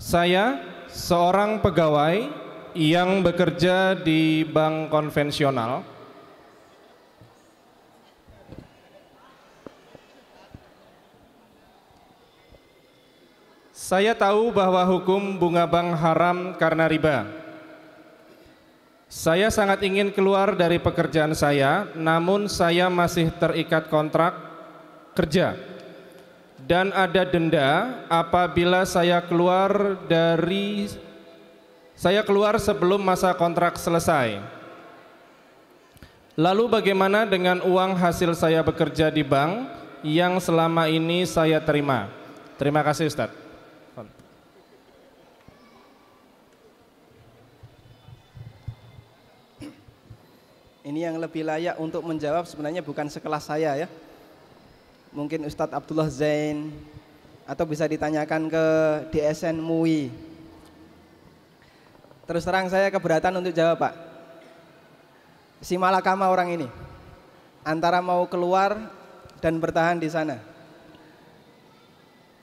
Saya seorang pegawai yang bekerja di bank konvensional. Saya tahu bahwa hukum bunga bank haram karena riba. Saya sangat ingin keluar dari pekerjaan saya, namun saya masih terikat kontrak kerja. Dan ada denda apabila saya keluar sebelum masa kontrak selesai. Lalu bagaimana dengan uang hasil saya bekerja di bank yang selama ini saya terima? Terima kasih Ustadz. Ini yang lebih layak untuk menjawab sebenarnya bukan sekelas saya ya. Mungkin Ustadz Abdullah Zain, atau bisa ditanyakan ke DSN MUI. Terus terang saya keberatan untuk jawab Pak. Si malakama orang ini antara mau keluar dan bertahan di sana.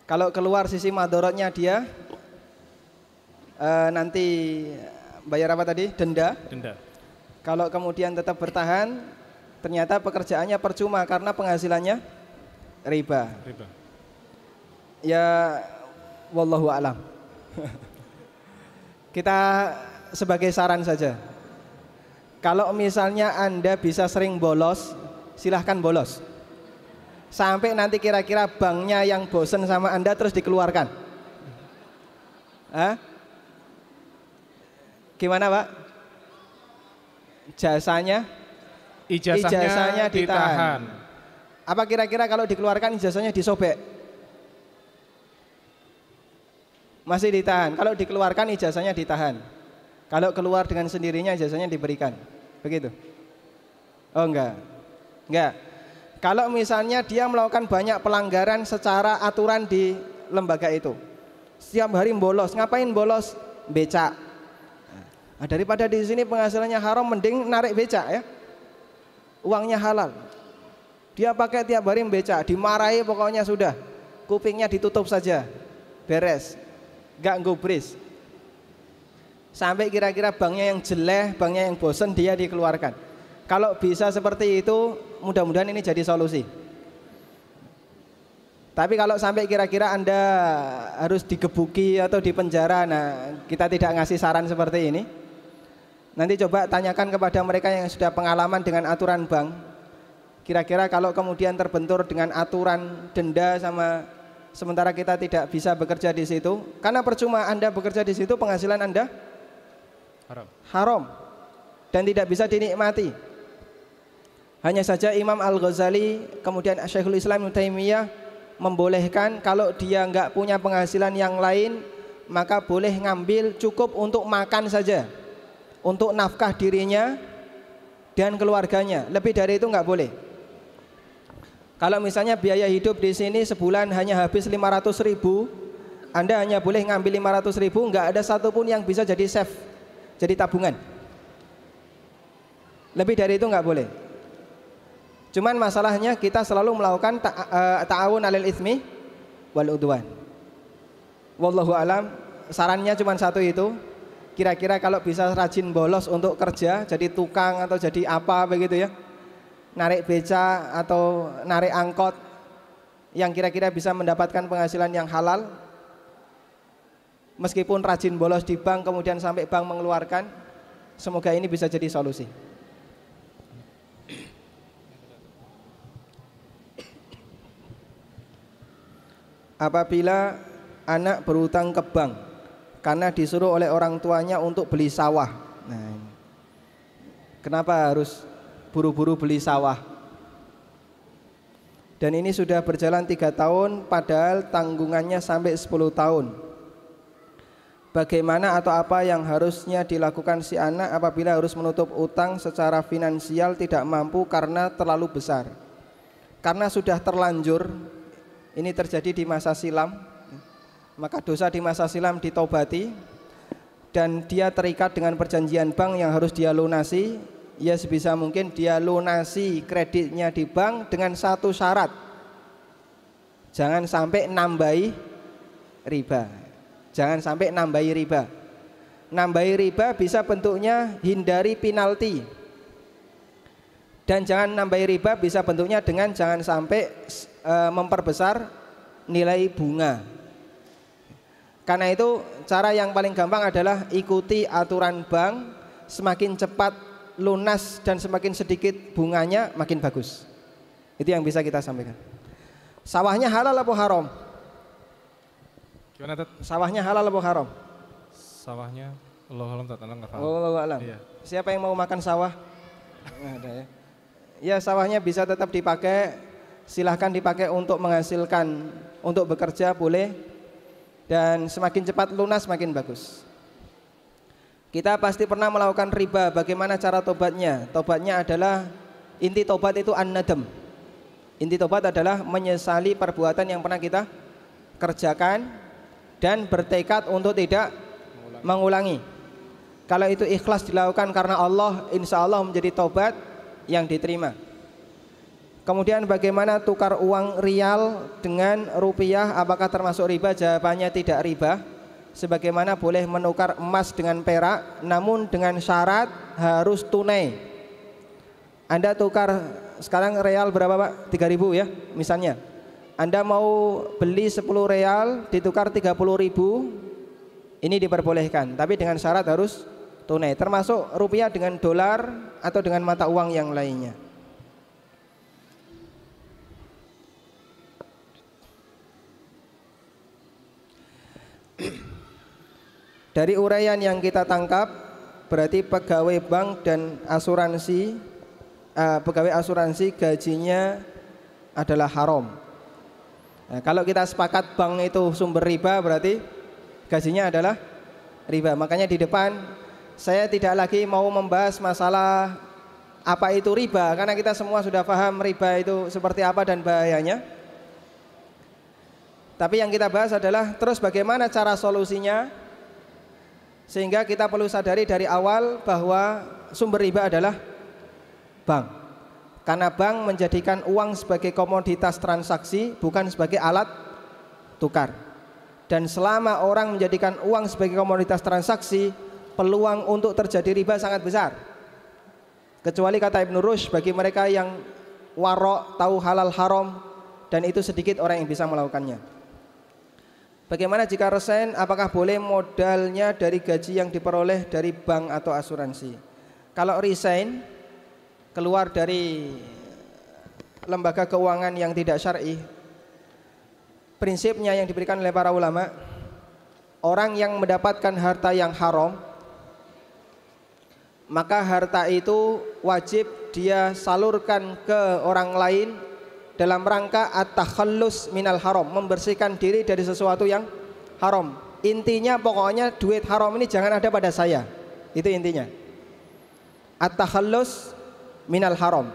Kalau keluar sisi madorotnya dia nanti bayar apa tadi? Denda. Kalau kemudian tetap bertahan, ternyata pekerjaannya percuma karena penghasilannya riba. Ya, wallahu a'lam. Kita sebagai saran saja. Kalau misalnya Anda bisa sering bolos, silahkan bolos. Sampai nanti kira-kira banknya yang bosen sama Anda terus dikeluarkan. Gimana Pak? Ijazahnya ditahan. Apa kira-kira kalau dikeluarkan ijazahnya disobek? Masih ditahan. Kalau dikeluarkan ijazahnya ditahan. Kalau keluar dengan sendirinya ijazahnya diberikan. Begitu? Oh enggak. Kalau misalnya dia melakukan banyak pelanggaran secara aturan di lembaga itu, setiap hari bolos. Ngapain bolos? Becak. Nah, daripada di sini penghasilannya haram, mending narik becak ya. Uangnya halal. Dia pakai tiap hari becak, dimarahi pokoknya sudah. Kupingnya ditutup saja. Beres. Enggak gubris. Sampai kira-kira banknya yang jelek, banknya yang bosen, dia dikeluarkan. Kalau bisa seperti itu, mudah-mudahan ini jadi solusi. Tapi kalau sampai kira-kira Anda harus digebuki atau dipenjara, nah kita tidak ngasih saran seperti ini. Nanti coba tanyakan kepada mereka yang sudah pengalaman dengan aturan bank. Kira-kira kalau kemudian terbentur dengan aturan denda sementara kita tidak bisa bekerja di situ, karena percuma Anda bekerja di situ, penghasilan Anda haram dan tidak bisa dinikmati. Hanya saja Imam Al-Ghazali kemudian Syekhul Islam Ibnu Taimiyah membolehkan kalau dia nggak punya penghasilan yang lain, maka boleh ngambil cukup untuk makan saja, untuk nafkah dirinya dan keluarganya. Lebih dari itu nggak boleh. Kalau misalnya biaya hidup di sini sebulan hanya habis 500.000, Anda hanya boleh ngambil 500.000, nggak ada satupun yang bisa jadi save, jadi tabungan. Lebih dari itu nggak boleh. Cuman masalahnya kita selalu melakukan ta'awun 'alal itsmi wal udwan. Wallahu alam, sarannya cuma satu itu. Kira-kira kalau bisa rajin bolos untuk kerja, jadi tukang atau jadi apa begitu ya, narik beca atau narik angkot yang kira-kira bisa mendapatkan penghasilan yang halal, meskipun rajin bolos di bank kemudian sampai bank mengeluarkan, semoga ini bisa jadi solusi. Apabila anak berutang ke bank karena disuruh oleh orang tuanya untuk beli sawah, nah, kenapa harus buru-buru beli sawah? Dan ini sudah berjalan 3 tahun padahal tanggungannya sampai 10 tahun. Bagaimana atau apa yang harusnya dilakukan si anak apabila harus menutup utang secara finansial tidak mampu karena terlalu besar? Karena sudah terlanjur, ini terjadi di masa silam, maka dosa di masa silam ditobati, dan dia terikat dengan perjanjian bank yang harus dia lunasi. Ya sebisa mungkin dia lunasi kreditnya di bank dengan satu syarat, jangan sampai nambahi riba, Jangan sampai nambahi riba. Nambahi riba bisa bentuknya hindari penalti. Dan jangan nambahi riba bisa bentuknya dengan jangan sampai memperbesar nilai bunga. Karena itu cara yang paling gampang adalah ikuti aturan bank, semakin cepat lunas dan semakin sedikit bunganya makin bagus. Itu yang bisa kita sampaikan. Sawahnya halal atau haram? Gimana Tat? Sawahnya halal atau haram? Sawahnya Allahu a'lam, Tat, enggak paham. Allahu a'lam. Iya. Siapa yang mau makan sawah? Nggak ada ya. Ya, sawahnya bisa tetap dipakai. Silahkan dipakai untuk menghasilkan, untuk bekerja boleh. Dan semakin cepat lunas makin bagus. Kita pasti pernah melakukan riba. Bagaimana cara tobatnya? Tobatnya adalah, inti tobat itu an-nadam. Inti tobat adalah menyesali perbuatan yang pernah kita kerjakan dan bertekad untuk tidak mengulangi. Kalau itu ikhlas dilakukan karena Allah, insya Allah menjadi tobat yang diterima. Kemudian bagaimana tukar uang rial dengan rupiah, apakah termasuk riba? Jawabannya tidak riba. Sebagaimana boleh menukar emas dengan perak, namun dengan syarat harus tunai. Anda tukar sekarang real berapa Pak? 3.000 ya misalnya. Anda mau beli 10 real ditukar 30.000, ini diperbolehkan, tapi dengan syarat harus tunai. Termasuk rupiah dengan dolar atau dengan mata uang yang lainnya. Dari uraian yang kita tangkap, berarti pegawai bank dan asuransi, pegawai asuransi gajinya adalah haram. Nah, kalau kita sepakat bank itu sumber riba, berarti gajinya adalah riba. Makanya di depan saya tidak lagi mau membahas masalah apa itu riba, karena kita semua sudah paham riba itu seperti apa dan bahayanya. Tapi yang kita bahas adalah terus bagaimana cara solusinya. Sehingga kita perlu sadari dari awal bahwa sumber riba adalah bank. Karena bank menjadikan uang sebagai komoditas transaksi, bukan sebagai alat tukar. Dan selama orang menjadikan uang sebagai komoditas transaksi, peluang untuk terjadi riba sangat besar. Kecuali kata Ibnu Rushd, bagi mereka yang warok, tahu halal haram, dan itu sedikit orang yang bisa melakukannya. Bagaimana jika resign? Apakah boleh modalnya dari gaji yang diperoleh dari bank atau asuransi? Kalau resign, keluar dari lembaga keuangan yang tidak syar'i, prinsipnya yang diberikan oleh para ulama, orang yang mendapatkan harta yang haram, maka harta itu wajib dia salurkan ke orang lain dalam rangka at-takhallus minal haram, membersihkan diri dari sesuatu yang haram. Intinya pokoknya duit haram ini jangan ada pada saya. Itu intinya. At-takhallus minal haram,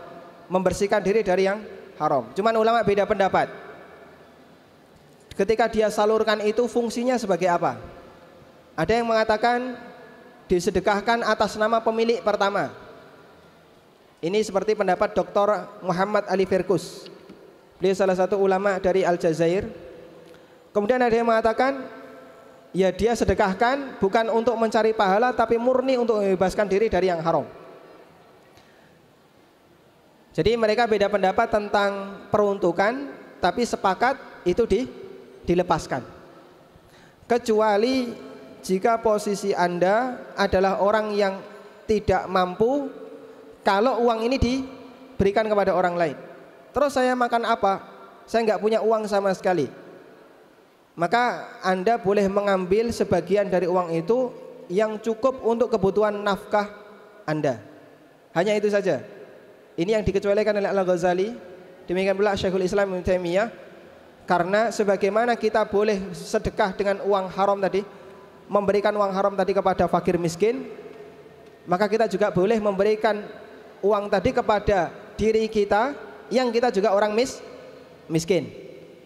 membersihkan diri dari yang haram. Cuman ulama beda pendapat. Ketika dia salurkan itu fungsinya sebagai apa? Ada yang mengatakan disedekahkan atas nama pemilik pertama. Ini seperti pendapat Dr. Muhammad Ali Firkus. Beliau salah satu ulama dari Aljazair. Kemudian ada yang mengatakan, ya dia sedekahkan bukan untuk mencari pahala, tapi murni untuk membebaskan diri dari yang haram. Jadi mereka beda pendapat tentang peruntukan, tapi sepakat itu dilepaskan. Kecuali jika posisi Anda adalah orang yang tidak mampu, kalau uang ini diberikan kepada orang lain. Terus saya makan apa? Saya nggak punya uang sama sekali. Maka Anda boleh mengambil sebagian dari uang itu yang cukup untuk kebutuhan nafkah Anda. Hanya itu saja. Ini yang dikecualikan oleh Al-Ghazali. Demikian pula Syekhul Islam Ibnu Taimiyah. Karena sebagaimana kita boleh sedekah dengan uang haram tadi, memberikan uang haram tadi kepada fakir miskin, maka kita juga boleh memberikan uang tadi kepada diri kita yang kita juga orang miskin.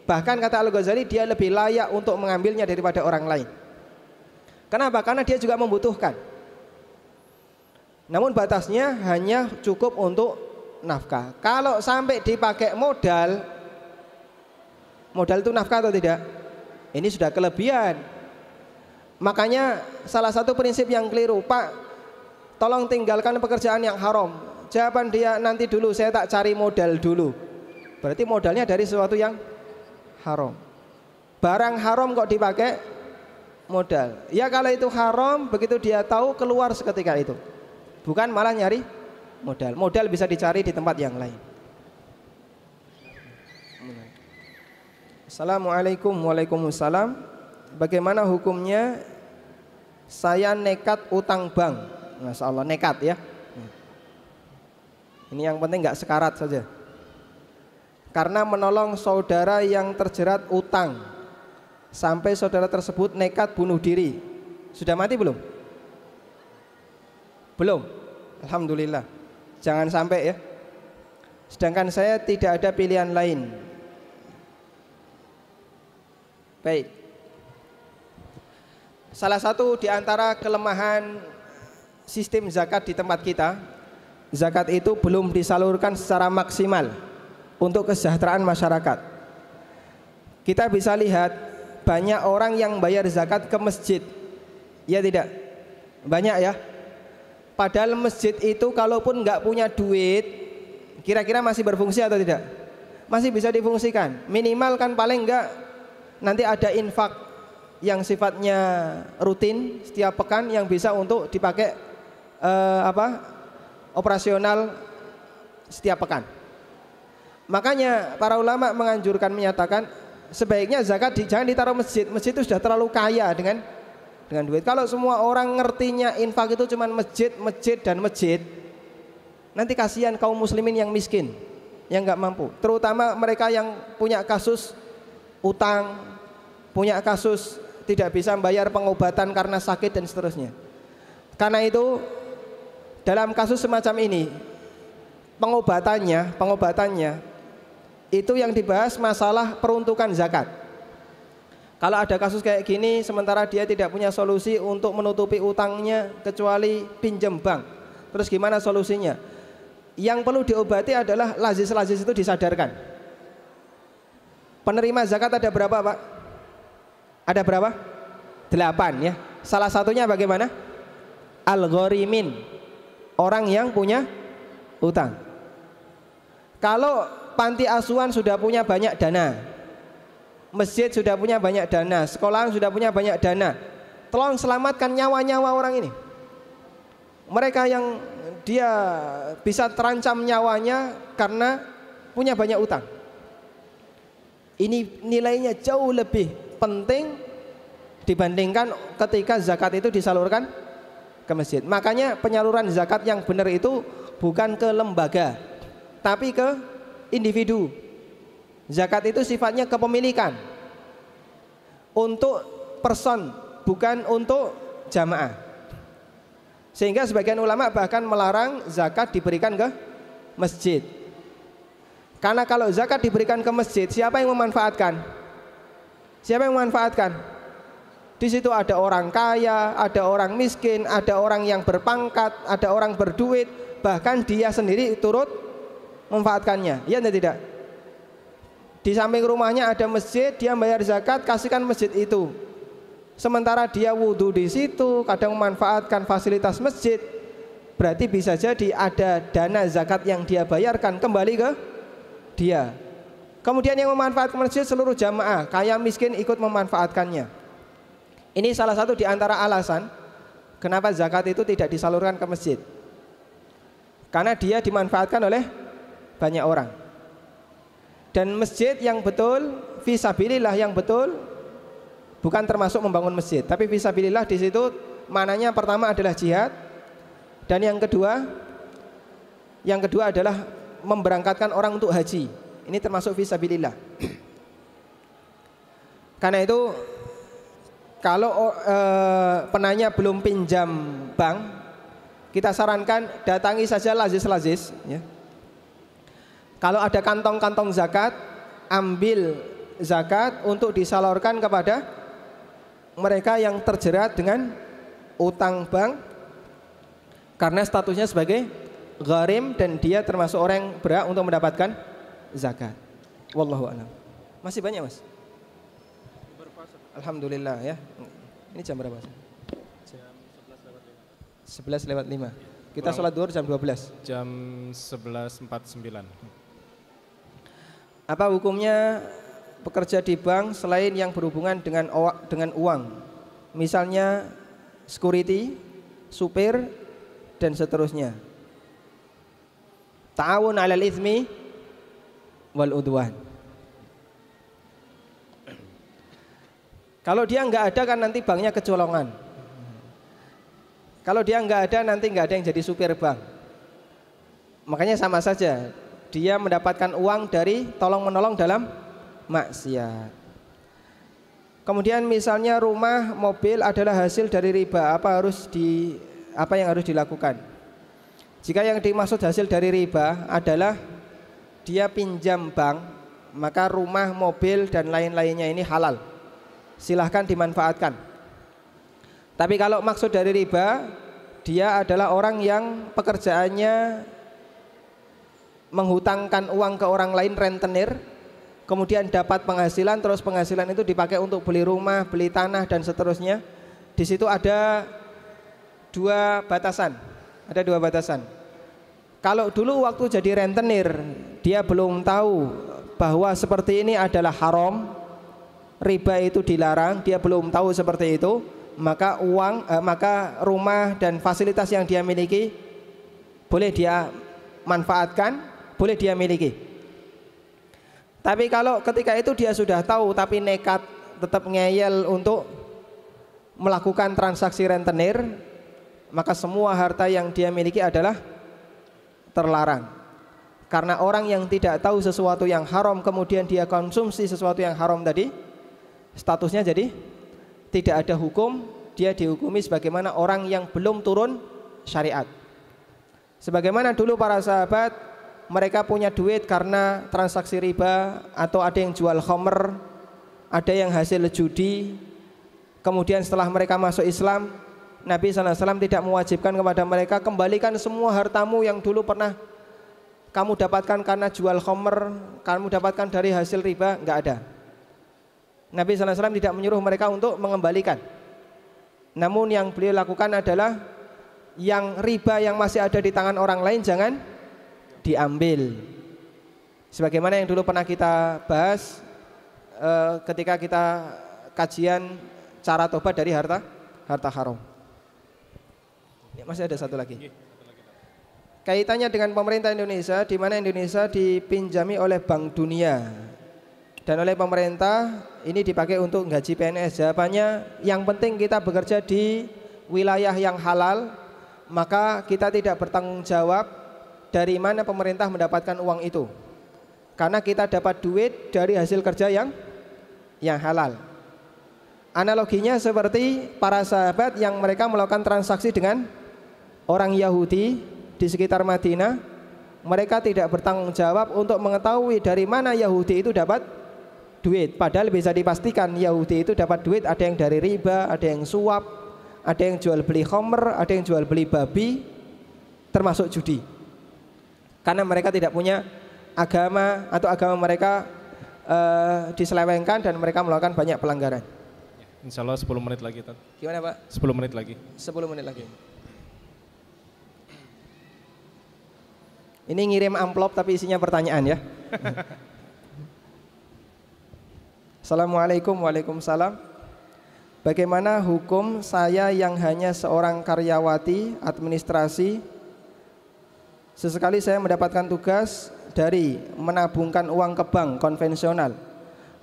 Bahkan kata Al-Ghazali, dia lebih layak untuk mengambilnya daripada orang lain. Kenapa? Karena dia juga membutuhkan. Namun batasnya hanya cukup untuk nafkah. Kalau sampai dipakai modal itu nafkah atau tidak? Ini sudah kelebihan. Makanya salah satu prinsip yang keliru, Pak, tolong tinggalkan pekerjaan yang haram. Jawaban dia, nanti dulu saya tak cari modal dulu. Berarti modalnya dari sesuatu yang haram. Barang haram kok dipakai modal. Ya kalau itu haram, begitu dia tahu keluar seketika itu. Bukan malah nyari modal. Modal bisa dicari di tempat yang lain. Assalamualaikum. Waalaikumsalam. Bagaimana hukumnya saya nekat utang bank? Masya Allah, nekat ya. Ini yang penting nggak sekarat saja. Karena menolong saudara yang terjerat utang, sampai saudara tersebut nekat bunuh diri. Sudah mati belum? Belum. Alhamdulillah. Jangan sampai ya. Sedangkan saya tidak ada pilihan lain. Baik. Salah satu di antara kelemahan sistem zakat di tempat kita, zakat itu belum disalurkan secara maksimal untuk kesejahteraan masyarakat. Kita bisa lihat banyak orang yang bayar zakat ke masjid. Ya tidak? Banyak ya. Padahal masjid itu kalaupun nggak punya duit, kira-kira masih berfungsi atau tidak? Masih bisa difungsikan. Minimal kan paling enggak nanti ada infak yang sifatnya rutin setiap pekan yang bisa untuk dipakai operasional setiap pekan. Makanya para ulama menganjurkan, menyatakan sebaiknya zakat jangan ditaruh masjid. Masjid itu sudah terlalu kaya dengan duit. Kalau semua orang ngertinya infak itu cuma masjid, dan masjid, nanti kasihan kaum muslimin yang miskin, yang nggak mampu. Terutama mereka yang punya kasus utang, punya kasus tidak bisa membayar pengobatan karena sakit dan seterusnya. Karena itu dalam kasus semacam ini pengobatannya itu yang dibahas masalah peruntukan zakat. Kalau ada kasus kayak gini sementara dia tidak punya solusi untuk menutupi utangnya kecuali pinjam bank, terus gimana solusinya? Yang perlu diobati adalah lazis itu disadarkan. Penerima zakat ada berapa, Pak? Ada berapa? 8 ya. Salah satunya bagaimana? Al-gharimin, orang yang punya utang. Kalau panti asuhan sudah punya banyak dana, masjid sudah punya banyak dana, sekolahan sudah punya banyak dana, tolong selamatkan nyawa-nyawa orang ini. Mereka yang dia bisa terancam nyawanya karena punya banyak utang. Ini nilainya jauh lebih penting dibandingkan ketika zakat itu disalurkan ke masjid. Makanya penyaluran zakat yang benar itu bukan ke lembaga, tapi ke individu. Zakat itu sifatnya kepemilikan untuk person, bukan untuk jamaah. Sehingga sebagian ulama bahkan melarang zakat diberikan ke masjid. Karena kalau zakat diberikan ke masjid, siapa yang memanfaatkan? Siapa yang memanfaatkan? Di situ ada orang kaya, ada orang miskin, ada orang yang berpangkat, ada orang berduit, bahkan dia sendiri turut memanfaatkannya. Iya atau tidak? Di samping rumahnya ada masjid, dia bayar zakat, kasihkan masjid itu. Sementara dia wudhu di situ, kadang memanfaatkan fasilitas masjid, berarti bisa jadi ada dana zakat yang dia bayarkan kembali ke dia. Kemudian yang memanfaatkan masjid seluruh jamaah, kaya miskin ikut memanfaatkannya. Ini salah satu di antara alasan kenapa zakat itu tidak disalurkan ke masjid. Karena dia dimanfaatkan oleh banyak orang. Dan masjid yang betul, fisabilillah yang betul, bukan termasuk membangun masjid, tapi fisabilillah di situ mananya pertama adalah jihad, dan yang kedua adalah memberangkatkan orang untuk haji. Ini termasuk fisabilillah. Karena itu kalau penanya belum pinjam bank, kita sarankan datangi saja lazis ya. Kalau ada kantong-kantong zakat, ambil zakat untuk disalurkan kepada mereka yang terjerat dengan utang bank karena statusnya sebagai gharim dan dia termasuk orang yang berhak untuk mendapatkan zakat. Wallahu a'lam. Masih banyak, Mas? Alhamdulillah ya. Ini jam berapa? Jam 11 lewat 5. Kita sholat duhur jam 12. Jam 11.49. Apa hukumnya pekerja di bank selain yang berhubungan dengan uang? Misalnya security, supir, dan seterusnya. Ta'awun 'alal itsmi wal udwan. Kalau dia nggak ada kan nanti banknya kecolongan. Kalau dia nggak ada nanti nggak ada yang jadi supir bank. Makanya sama saja, dia mendapatkan uang dari tolong menolong dalam maksiat. Kemudian misalnya rumah, mobil adalah hasil dari riba, apa yang harus dilakukan? Jika yang dimaksud hasil dari riba adalah dia pinjam bank, maka rumah, mobil dan lain-lainnya ini halal. Silahkan dimanfaatkan. Tapi kalau maksud dari riba, dia adalah orang yang pekerjaannya menghutangkan uang ke orang lain, rentenir, kemudian dapat penghasilan, terus penghasilan itu dipakai untuk beli rumah, beli tanah dan seterusnya. Di situ ada dua batasan. Kalau dulu waktu jadi rentenir dia belum tahu bahwa seperti ini adalah haram, riba itu dilarang, dia belum tahu seperti itu, maka maka rumah dan fasilitas yang dia miliki boleh dia manfaatkan, boleh dia miliki. Tapi kalau ketika itu dia sudah tahu tapi nekat tetap ngeyel untuk melakukan transaksi rentenir, maka semua harta yang dia miliki adalah terlarang. Karena orang yang tidak tahu sesuatu yang haram kemudian dia konsumsi sesuatu yang haram tadi, statusnya jadi tidak ada hukum, dia dihukumi sebagaimana orang yang belum turun syariat. Sebagaimana dulu para sahabat, mereka punya duit karena transaksi riba, atau ada yang jual khamr, ada yang hasil judi. Kemudian setelah mereka masuk Islam, Nabi SAW tidak mewajibkan kepada mereka, kembalikan semua hartamu yang dulu pernah kamu dapatkan karena jual khamr, kamu dapatkan dari hasil riba, enggak ada. Nabi SAW tidak menyuruh mereka untuk mengembalikan. Namun yang beliau lakukan adalah yang riba yang masih ada di tangan orang lain jangan diambil. Sebagaimana yang dulu pernah kita bahas ketika kita kajian cara tobat dari harta haram. Ya, masih ada satu lagi. Kaitannya dengan pemerintah Indonesia, di mana Indonesia dipinjami oleh Bank Dunia dan oleh pemerintah ini dipakai untuk gaji PNS. Jawabannya, yang penting kita bekerja di wilayah yang halal, maka kita tidak bertanggung jawab dari mana pemerintah mendapatkan uang itu, karena kita dapat duit dari hasil kerja yang halal. Analoginya seperti para sahabat yang mereka melakukan transaksi dengan orang Yahudi di sekitar Madinah, mereka tidak bertanggung jawab untuk mengetahui dari mana Yahudi itu dapat duit, padahal bisa dipastikan Yahudi itu dapat duit ada yang dari riba, ada yang suap, ada yang jual beli khamr, ada yang jual beli babi, termasuk judi. Karena mereka tidak punya agama, atau agama mereka diselewengkan dan mereka melakukan banyak pelanggaran. Insya Allah 10 menit lagi. Gimana Pak? 10 menit lagi. 10 menit lagi. Ini ngirim amplop tapi isinya pertanyaan ya. Assalamualaikum. Waalaikumsalam. Bagaimana hukum saya yang hanya seorang karyawati administrasi, sesekali saya mendapatkan tugas dari menabungkan uang ke bank konvensional.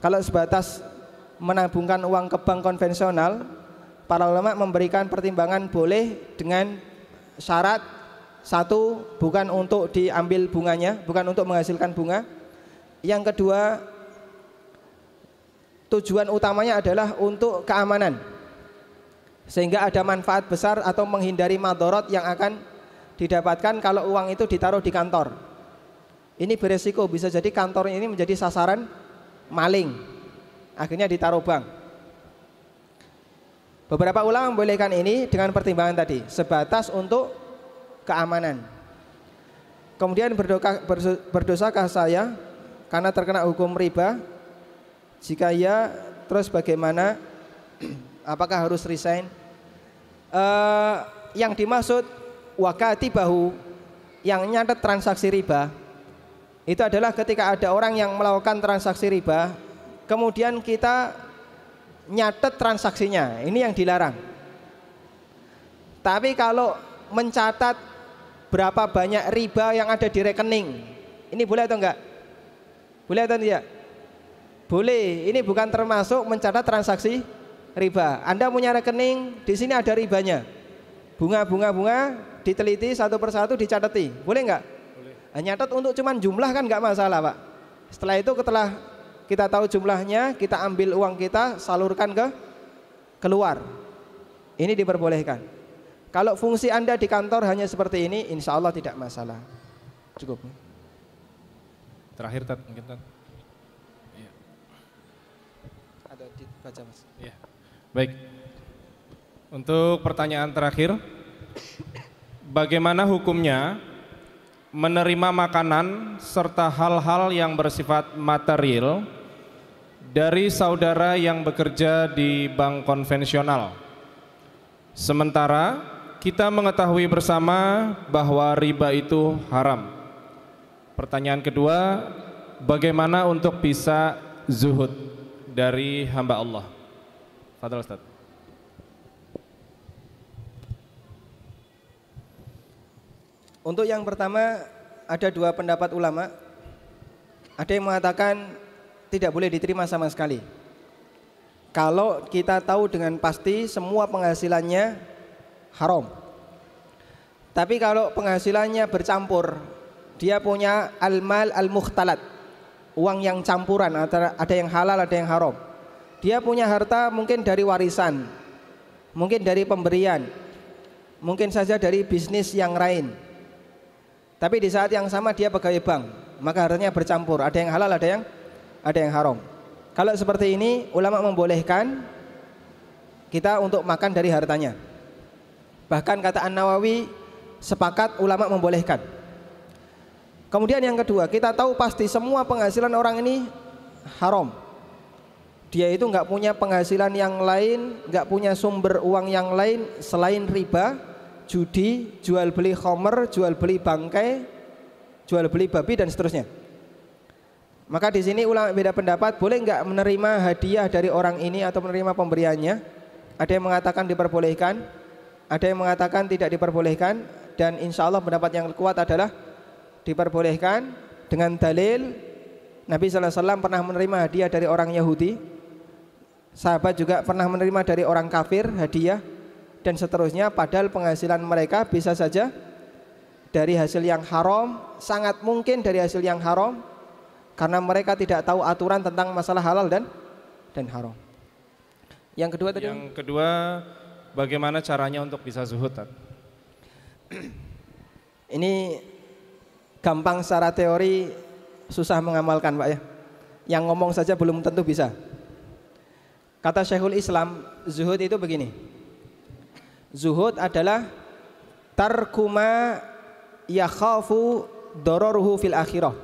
Kalau sebatas menabungkan uang ke bank konvensional, para ulama memberikan pertimbangan boleh dengan syarat: satu, bukan untuk diambil bunganya, bukan untuk menghasilkan bunga. Yang kedua, tujuan utamanya adalah untuk keamanan, sehingga ada manfaat besar atau menghindari madorot yang akan didapatkan kalau uang itu ditaruh di kantor. Ini beresiko, bisa jadi kantor ini menjadi sasaran maling, akhirnya ditaruh bank. Beberapa ulama membolehkan ini dengan pertimbangan tadi, sebatas untuk keamanan. Kemudian berdosakah saya karena terkena hukum riba? Jika ya, terus bagaimana Apakah harus resign? Yang dimaksud wakatibahu, yang nyatet transaksi riba, itu adalah ketika ada orang yang melakukan transaksi riba, kemudian kita nyatet transaksinya, ini yang dilarang. Tapi kalau mencatat berapa banyak riba yang ada di rekening, ini boleh atau enggak? Boleh atau tidak? Boleh. Ini bukan termasuk mencatat transaksi riba. Anda punya rekening, di sini ada ribanya. Bunga diteliti satu persatu, dicatati. Boleh enggak? Boleh. Nyatat untuk cuman jumlah kan enggak masalah, Pak. Setelah itu setelah kita tahu jumlahnya, kita ambil uang kita, salurkan ke keluar. Ini diperbolehkan. Kalau fungsi Anda di kantor hanya seperti ini, insya Allah tidak masalah. Cukup. Terakhir, Tat, mungkin Tat. Ya. Ada dibaca, Mas. Ya. Baik. Untuk pertanyaan terakhir, bagaimana hukumnya menerima makanan serta hal-hal yang bersifat material dari saudara yang bekerja di bank konvensional? Sementara kita mengetahui bersama bahwa riba itu haram. Pertanyaan kedua, bagaimana untuk bisa zuhud dari hamba Allah? Fadhal Ustaz. Untuk yang pertama, ada dua pendapat ulama. Ada yang mengatakan tidak boleh diterima sama sekali. Kalau kita tahu dengan pasti semua penghasilannya haram. Tapi kalau penghasilannya bercampur, dia punya al-mal al-mukhtalat, uang yang campuran, ada yang halal, ada yang haram. Dia punya harta mungkin dari warisan, mungkin dari pemberian, mungkin saja dari bisnis yang lain. Tapi di saat yang sama dia pegawai bank, maka hartanya bercampur, ada yang halal, ada yang haram. Kalau seperti ini, ulama membolehkan kita untuk makan dari hartanya. Bahkan kata An-Nawawi, sepakat ulama membolehkan. Kemudian yang kedua, kita tahu pasti semua penghasilan orang ini haram. Dia itu nggak punya penghasilan yang lain, nggak punya sumber uang yang lain selain riba, judi, jual beli khamr, jual beli bangkai, jual beli babi dan seterusnya. Maka di sini ulama beda pendapat, boleh nggak menerima hadiah dari orang ini atau menerima pemberiannya? Ada yang mengatakan diperbolehkan, ada yang mengatakan tidak diperbolehkan, dan insya Allah pendapat yang kuat adalah diperbolehkan dengan dalil Nabi SAW pernah menerima hadiah dari orang Yahudi, sahabat juga pernah menerima dari orang kafir hadiah, dan seterusnya. Padahal penghasilan mereka bisa saja dari hasil yang haram, sangat mungkin dari hasil yang haram, karena mereka tidak tahu aturan tentang masalah halal dan haram. Yang kedua tadi? Yang kedua, bagaimana caranya untuk bisa zuhud? Ini gampang secara teori, susah mengamalkan, Pak ya. Yang ngomong saja belum tentu bisa. Kata Syekhul Islam, zuhud itu begini. Zuhud adalah tarkuma yakhafu dororuhu fil akhirah,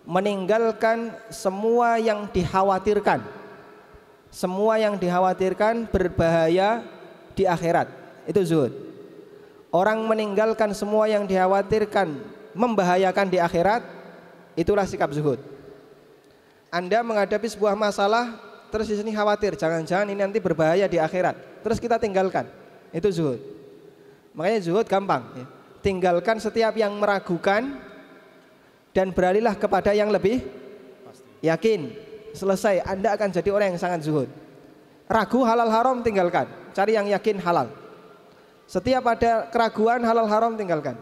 meninggalkan semua yang dikhawatirkan, semua yang dikhawatirkan berbahaya di akhirat. Itu zuhud. Orang meninggalkan semua yang dikhawatirkan membahayakan di akhirat, itulah sikap zuhud. Anda menghadapi sebuah masalah, terus di sini khawatir, jangan-jangan ini nanti berbahaya di akhirat, terus kita tinggalkan. Itu zuhud. Makanya zuhud gampang ya. Tinggalkan setiap yang meragukan dan beralihlah kepada yang lebih yakin. Selesai, Anda akan jadi orang yang sangat zuhud. Ragu halal haram tinggalkan, cari yang yakin halal. Setiap ada keraguan halal haram tinggalkan.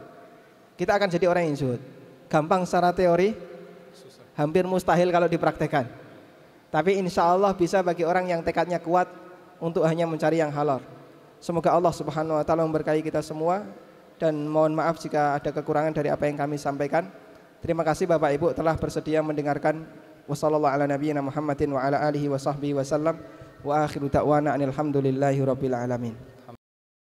Kita akan jadi orang yang zuhud. Gampang secara teori, hampir mustahil kalau dipraktekkan. Tapi insya Allah bisa bagi orang yang tekadnya kuat untuk hanya mencari yang halal. Semoga Allah Subhanahu wa taala memberkahi kita semua, dan mohon maaf jika ada kekurangan dari apa yang kami sampaikan. Terima kasih Bapak Ibu telah bersedia mendengarkan. Wassallallahu ala nabiyyina Muhammadin wa ala alihi wa sahbihi wasallam. Wa akhiru da'wana alhamdulillahi rabbil alamin.